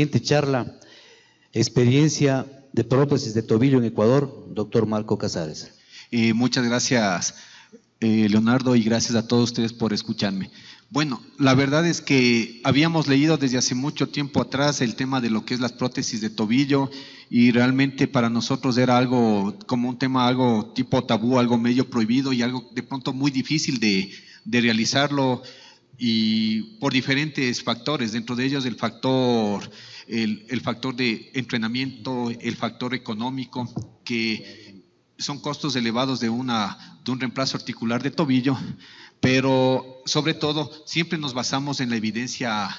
siguiente charla, experiencia de prótesis de tobillo en Ecuador, doctor Marco Casares. Muchas gracias, Leonardo, y gracias a todos ustedes por escucharme. Bueno, la verdad es que habíamos leído desde hace mucho tiempo atrás el tema de lo que es las prótesis de tobillo, y realmente para nosotros era algo como un tema algo tipo tabú, algo medio prohibido y algo de pronto muy difícil de realizarlo, y por diferentes factores, dentro de ellos el factor de entrenamiento, el factor económico, que son costos elevados de un reemplazo articular de tobillo, pero sobre todo siempre nos basamos en la evidencia,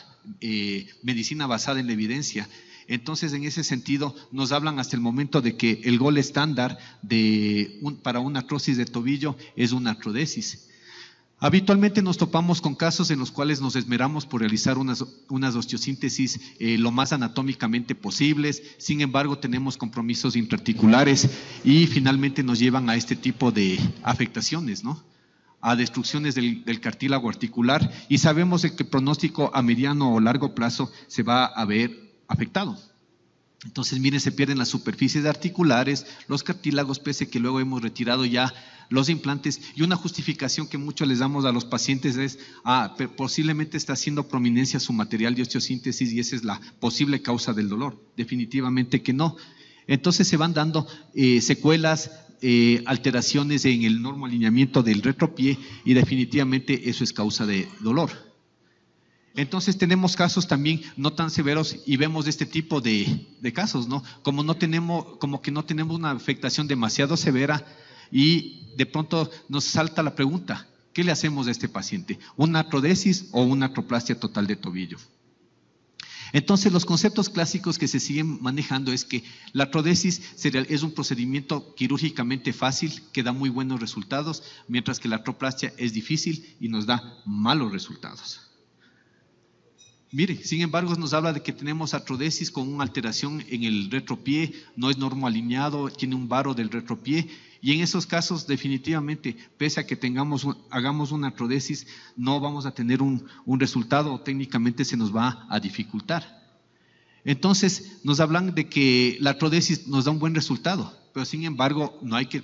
medicina basada en la evidencia. Entonces, en ese sentido, nos hablan hasta el momento de que el gol estándar para una artrosis de tobillo es una artrodesis. Habitualmente nos topamos con casos en los cuales nos esmeramos por realizar unas osteosíntesis lo más anatómicamente posibles. Sin embargo, tenemos compromisos intraarticulares y finalmente nos llevan a este tipo de afectaciones, ¿no? A destrucciones del cartílago articular, y sabemos que el pronóstico a mediano o largo plazo se va a ver afectado. Entonces, miren, se pierden las superficies articulares, los cartílagos, pese que luego hemos retirado ya los implantes, y una justificación que muchos les damos a los pacientes es, posiblemente está haciendo prominencia su material de osteosíntesis y esa es la posible causa del dolor. Definitivamente que no. Entonces se van dando secuelas, alteraciones en el normoalineamiento del retropié, y definitivamente eso es causa de dolor. Entonces tenemos casos también no tan severos y vemos este tipo de casos, ¿no? Como que no tenemos una afectación demasiado severa y de pronto nos salta la pregunta, ¿qué le hacemos a este paciente? ¿Una artrodesis o una artroplastia total de tobillo? Entonces, los conceptos clásicos que se siguen manejando es que la artrodesis es un procedimiento quirúrgicamente fácil que da muy buenos resultados, mientras que la artroplastia es difícil y nos da malos resultados. Mire, sin embargo, nos habla de que tenemos artrodesis con una alteración en el retropié, no es normoalineado, tiene un varo del retropié, y en esos casos definitivamente, pese a que hagamos una artrodesis, no vamos a tener un resultado, o técnicamente se nos va a dificultar. Entonces, nos hablan de que la artrodesis nos da un buen resultado, pero sin embargo, no hay que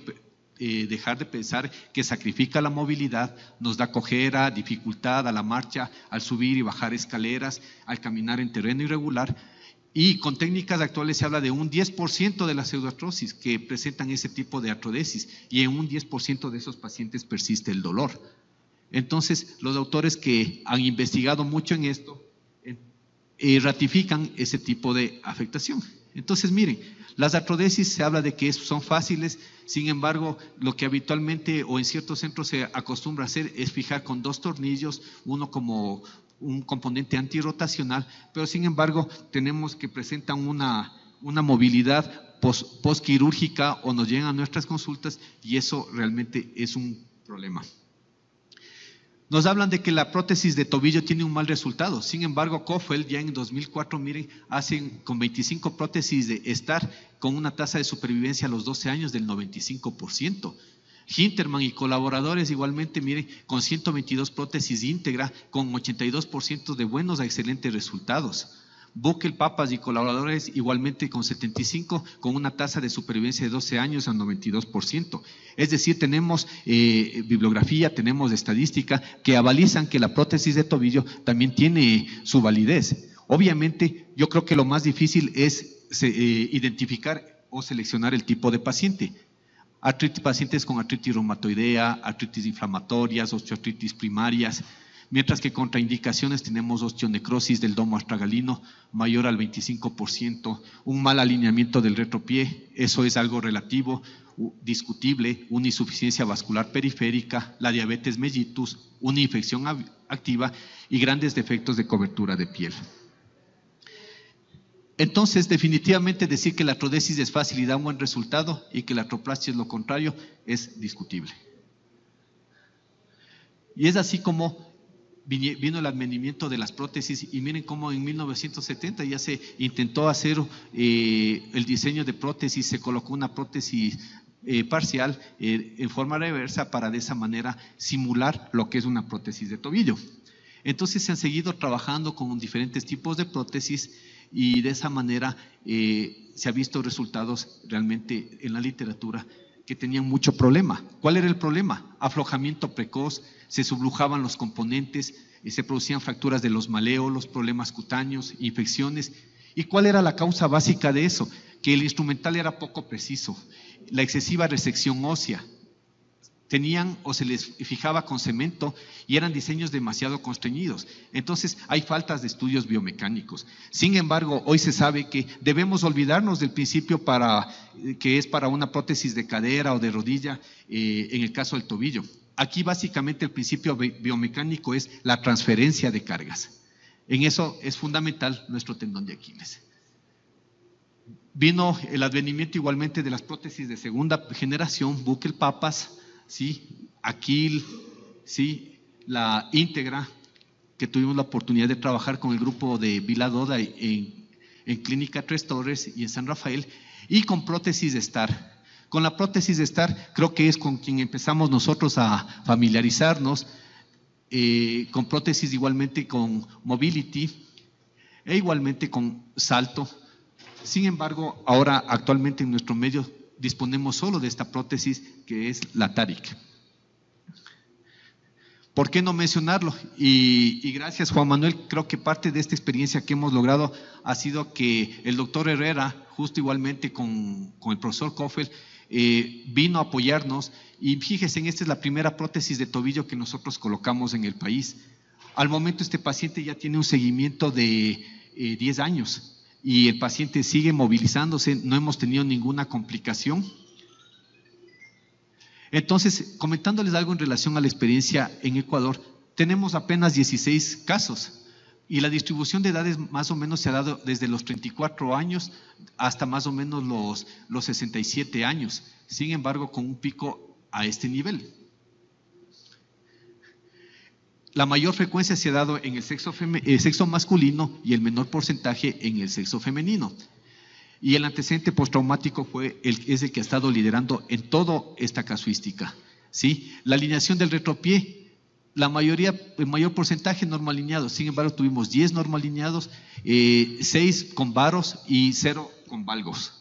dejar de pensar que sacrifica la movilidad, nos da cojera, dificultad a la marcha, al subir y bajar escaleras, al caminar en terreno irregular, y con técnicas actuales se habla de un 10% de la pseudoartrosis que presentan ese tipo de artrodesis, y en un 10% de esos pacientes persiste el dolor. Entonces, los autores que han investigado mucho en esto ratifican ese tipo de afectación. Entonces, miren, las artrodesis se habla de que son fáciles, sin embargo, lo que habitualmente o en ciertos centros se acostumbra a hacer es fijar con 2 tornillos, uno como un componente antirrotacional, pero sin embargo, tenemos que presentan una movilidad postquirúrgica o nos llegan a nuestras consultas y eso realmente es un problema. Nos hablan de que la prótesis de tobillo tiene un mal resultado. Sin embargo, Kofeld ya en 2004, miren, hacen con 25 prótesis de STAR con una tasa de supervivencia a los 12 años del 95%. Hinterman y colaboradores igualmente, miren, con 122 prótesis íntegra con 82% de buenos a excelentes resultados. Buckel, Papas y colaboradores igualmente con 75, con una tasa de supervivencia de 12 años al 92%. Es decir, tenemos bibliografía, tenemos estadística que avalizan que la prótesis de tobillo también tiene su validez. Obviamente, yo creo que lo más difícil es identificar o seleccionar el tipo de paciente. Pacientes con artritis reumatoidea, artritis inflamatorias, osteoartritis primarias, mientras que contraindicaciones tenemos osteonecrosis del domo astragalino mayor al 25%, un mal alineamiento del retropié, eso es algo relativo, discutible, una insuficiencia vascular periférica, la diabetes mellitus, una infección activa y grandes defectos de cobertura de piel. Entonces, definitivamente decir que la artrodesis es fácil y da un buen resultado y que la artroplastia es lo contrario es discutible. Y es así como vino el advenimiento de las prótesis, y miren cómo en 1970 ya se intentó hacer el diseño de prótesis, se colocó una prótesis parcial en forma reversa para de esa manera simular lo que es una prótesis de tobillo. Entonces se han seguido trabajando con diferentes tipos de prótesis y de esa manera se ha visto resultados realmente en la literatura que tenían mucho problema. ¿Cuál era el problema? Aflojamiento precoz, se sublujaban los componentes, se producían fracturas de los maleolos, problemas cutáneos, infecciones. ¿Y cuál era la causa básica de eso? Que el instrumental era poco preciso, la excesiva resección ósea. Tenían o se les fijaba con cemento y eran diseños demasiado constreñidos. Entonces hay faltas de estudios biomecánicos. Sin embargo, hoy se sabe que debemos olvidarnos del principio que es para una prótesis de cadera o de rodilla, en el caso del tobillo. Aquí básicamente el principio biomecánico es la transferencia de cargas. En eso es fundamental nuestro tendón de Aquiles. Vino el advenimiento igualmente de las prótesis de segunda generación, Buckel, Papas, ¿sí? Aquil, ¿sí? La íntegra, que tuvimos la oportunidad de trabajar con el grupo de Vila Doda en Clínica Tres Torres y en San Rafael, y con prótesis de STAR. Con la prótesis de STAR creo que es con quien empezamos nosotros a familiarizarnos, con prótesis igualmente con Mobility e igualmente con Salto. Sin embargo, ahora actualmente en nuestro medio disponemos solo de esta prótesis que es la TARIC. ¿Por qué no mencionarlo? Y gracias, Juan Manuel, creo que parte de esta experiencia que hemos logrado ha sido que el doctor Herrera, justo igualmente con el profesor Koffel, vino a apoyarnos, y fíjense, esta es la primera prótesis de tobillo que nosotros colocamos en el país. Al momento este paciente ya tiene un seguimiento de 10 años. Y el paciente sigue movilizándose, no hemos tenido ninguna complicación. Entonces, comentándoles algo en relación a la experiencia en Ecuador, tenemos apenas 16 casos y la distribución de edades más o menos se ha dado desde los 34 años hasta más o menos los 67 años, sin embargo con un pico a este nivel. La mayor frecuencia se ha dado en el sexo masculino y el menor porcentaje en el sexo femenino. Y el antecedente postraumático es el que ha estado liderando en toda esta casuística, ¿sí? La alineación del retropié, el mayor porcentaje normal alineados. Sin embargo, tuvimos 10 normal alineados, 6 con varos y 0 con valgos.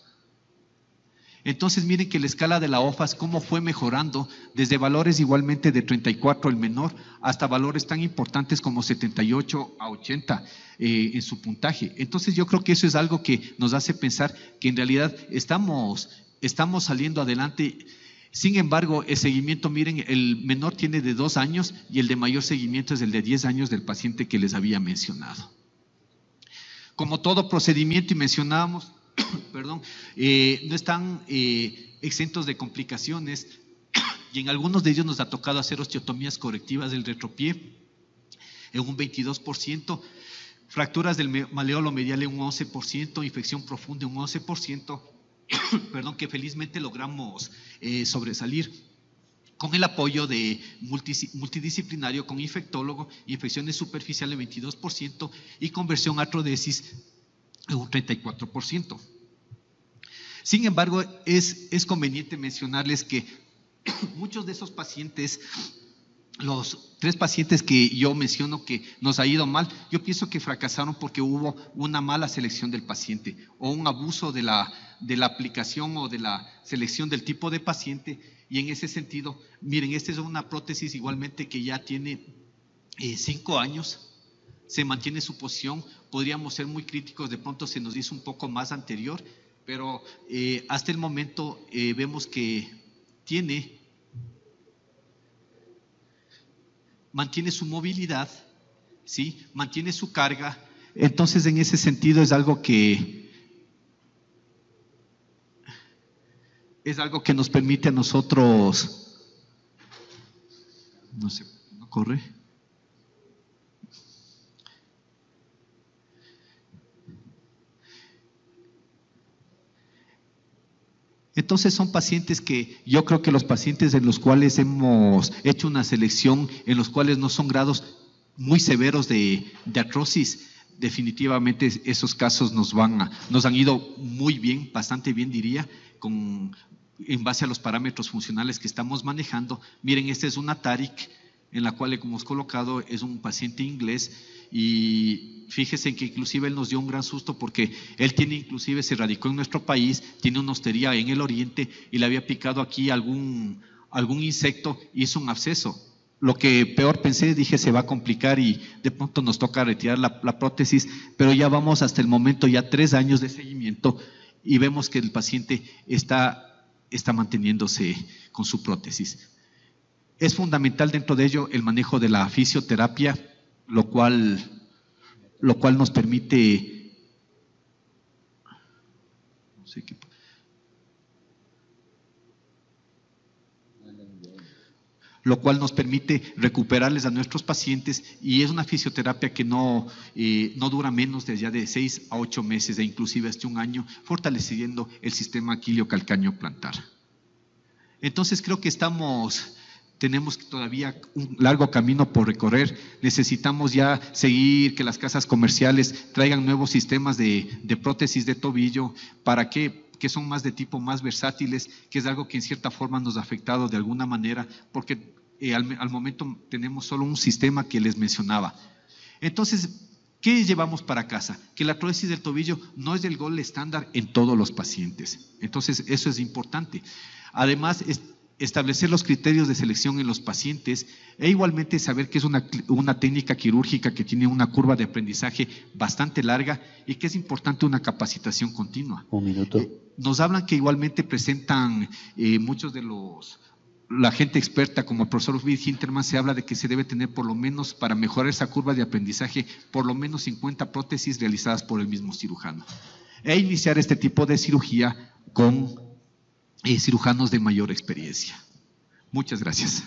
Entonces miren que la escala de la OFAS cómo fue mejorando desde valores igualmente de 34 el menor hasta valores tan importantes como 78 a 80 en su puntaje. Entonces yo creo que eso es algo que nos hace pensar que en realidad estamos saliendo adelante. Sin embargo, el seguimiento, miren, el menor tiene de 2 años y el de mayor seguimiento es el de 10 años del paciente que les había mencionado. Como todo procedimiento, y mencionábamos, perdón, no están exentos de complicaciones, y en algunos de ellos nos ha tocado hacer osteotomías correctivas del retropié en un 22%, fracturas del maleolo medial en un 11%, infección profunda en un 11%, perdón, que felizmente logramos sobresalir con el apoyo de multidisciplinario con infectólogo, infecciones superficiales 22% y conversión artrodesis en un 34%. Sin embargo, es conveniente mencionarles que muchos de esos pacientes, los 3 pacientes que yo menciono que nos ha ido mal, yo pienso que fracasaron porque hubo una mala selección del paciente o un abuso de la aplicación o de la selección del tipo de paciente. Y en ese sentido, miren, esta es una prótesis igualmente que ya tiene 5 años. Se mantiene su posición, podríamos ser muy críticos, de pronto se nos hizo un poco más anterior, pero hasta el momento vemos que mantiene su movilidad, ¿sí? Mantiene su carga. Entonces en ese sentido es algo que nos permite a nosotros, no sé, no corre. Entonces son pacientes que yo creo que los pacientes en los cuales hemos hecho una selección, en los cuales no son grados muy severos de artrosis, definitivamente esos casos nos han ido muy bien, bastante bien diría, en base a los parámetros funcionales que estamos manejando. Miren, esta es una TARIC en la cual hemos colocado es un paciente inglés, y fíjese que inclusive él nos dio un gran susto porque él inclusive se radicó en nuestro país, tiene una hostería en el oriente y le había picado aquí algún insecto y hizo un absceso. Lo que peor pensé, dije, se va a complicar y de pronto nos toca retirar la prótesis, pero ya vamos hasta el momento, ya 3 años de seguimiento, y vemos que el paciente está manteniéndose con su prótesis. Es fundamental dentro de ello el manejo de la fisioterapia, lo cual nos permite, no sé qué, lo cual nos permite recuperarles a nuestros pacientes, y es una fisioterapia que no dura menos de allá de 6 a 8 meses, e inclusive hasta 1 año, fortaleciendo el sistema quiliocalcáneo plantar. Entonces creo que tenemos todavía un largo camino por recorrer. Necesitamos ya seguir que las casas comerciales traigan nuevos sistemas de prótesis de tobillo, para que son más de tipo más versátiles, que es algo que en cierta forma nos ha afectado de alguna manera, porque al momento tenemos solo un sistema que les mencionaba. Entonces, ¿qué llevamos para casa? Que la prótesis del tobillo no es el gol estándar en todos los pacientes. Entonces, eso es importante. Además, establecer los criterios de selección en los pacientes, e igualmente saber que es una técnica quirúrgica que tiene una curva de aprendizaje bastante larga y que es importante una capacitación continua. Un minuto. Nos hablan que igualmente presentan muchos de la gente experta, como el profesor David Hinterman, se habla de que se debe tener por lo menos, para mejorar esa curva de aprendizaje, por lo menos 50 prótesis realizadas por el mismo cirujano. E iniciar este tipo de cirugía con cirujanos de mayor experiencia. Muchas gracias.